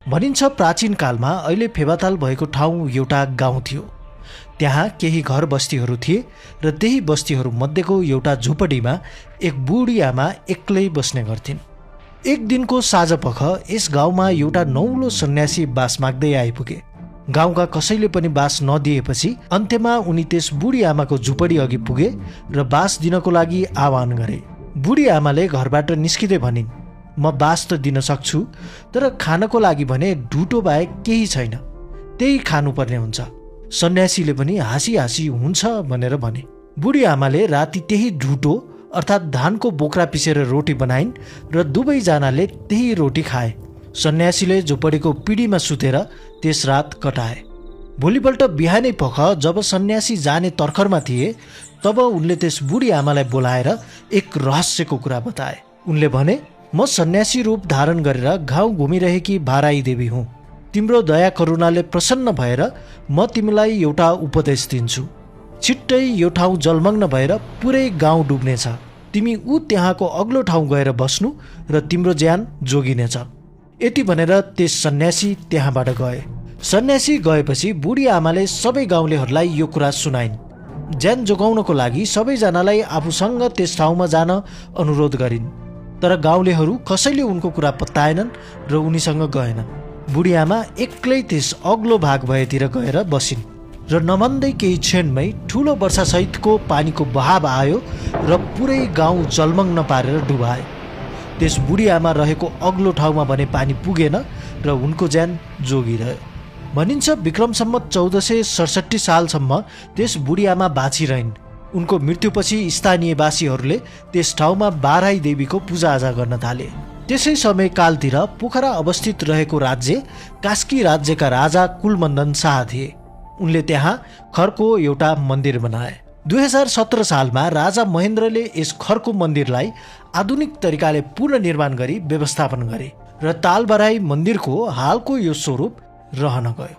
भनिन्छ प्राचीन कालमा अहिले फेवाताल भएको ठाउँ एउटा गाउँ थियो। त्यहाँ केही घर बस्तीहरू थिए र त्यही बस्तीहरू मध्येको एउटा झुपडीमा एक बुढी आमा एक्लै बस्ने गर्थिन्। एक दिनको साँझपख यस गाउँमा एउटा नौलो सन्यासी बास माग्दै आइपुगे। गाउँका कसैले पनि बास नदिएपछि अन्त्यमा उनी त्यस बुढी आमाको झुपडी अघि पुगे र बास दिनको लागि आह्वान गरे। बुढी आमाले घरबाट निस्किँदै भनिन्, म बास त दिन सक्छु, तर खानको लागि भने ढुटो बाहेक केही छैन, त्यही खानुपर्ने हुन्छ। सन्यासीले पनि हाँसी हाँसी हुन्छ भनेर भने। बुढी आमाले राति त्यही ढुटो अर्थात् धानको बोक्रा पिसेर रोटी बनाइन् र दुवैजनाले त्यही रोटी खाए। सन्यासीले झुपडीको पिँढीमा सुतेर त्यस रात कटाए। भोलिपल्ट बिहानै पख जब सन्यासी जाने तर्खरमा थिए तब उनले त्यस बुढी आमालाई बोलाएर एक रहस्यको कुरा बताए। उनले भने, म सन्यासी रूप धारण गरेर गाउँ घुमिरहेकी बाराई देवी हुँ। तिम्रो दया करुणाले प्रसन्न भएर म तिमीलाई एउटा उपदेश दिन्छु। छिट्टै यो ठाउँ जलमग्न भएर पुरै गाउँ डुब्नेछ। तिमी त्यहाँको अग्लो ठाउँ गएर बस्नु र तिम्रो ज्यान जोगिनेछ। यति भनेर त्यस सन्यासी त्यहाँबाट गए। सन्यासी गएपछि बुढी आमाले सबै गाउँलेहरूलाई यो कुरा सुनाइन्। ज्यान जोगाउनको लागि सबैजनालाई आफूसँग त्यस ठाउँमा जान अनुरोध गरिन्, तर गाउँलेहरू कसैले उनको कुरा पत्ताएनन् र उनीसँग गएनन्। बुढी आमा एक्लै त्यस अग्लो भाग भएतिर गएर बसिन् र नभन्दै केही क्षणमै ठुलो वर्षासहितको पानीको बहाव आयो र पुरै गाउँ जलमग्न पारेर डुबाए। त्यस बुढी आमा रहेको अग्लो ठाउँमा भने पानी पुगेन र उनको ज्यान जोगिरह्यो। भनिन्छ विक्रम सम्वत 1467 सालसम्म त्यस बुढी आमा बाँचिरहन्। उनको मृत्युपछि स्थानीयवासीहरूले त्यस ठाउँमा बाराई देवीको पूजाआजा गर्न थाले। त्यसै समयकालतिर पोखरा अवस्थित रहेको राज्य कास्की राज्यका राजा कुलमण्डन शाह थिए। उनले त्यहाँ खरको एउटा मन्दिर बनाए। 2017 सालमा राजा महेन्द्रले यस खरको मन्दिरलाई आधुनिक तरिकाले पुनर्निर्माण गरी व्यवस्थापन गरे र तालबराई मन्दिरको हालको यो स्वरूप रहन गयो।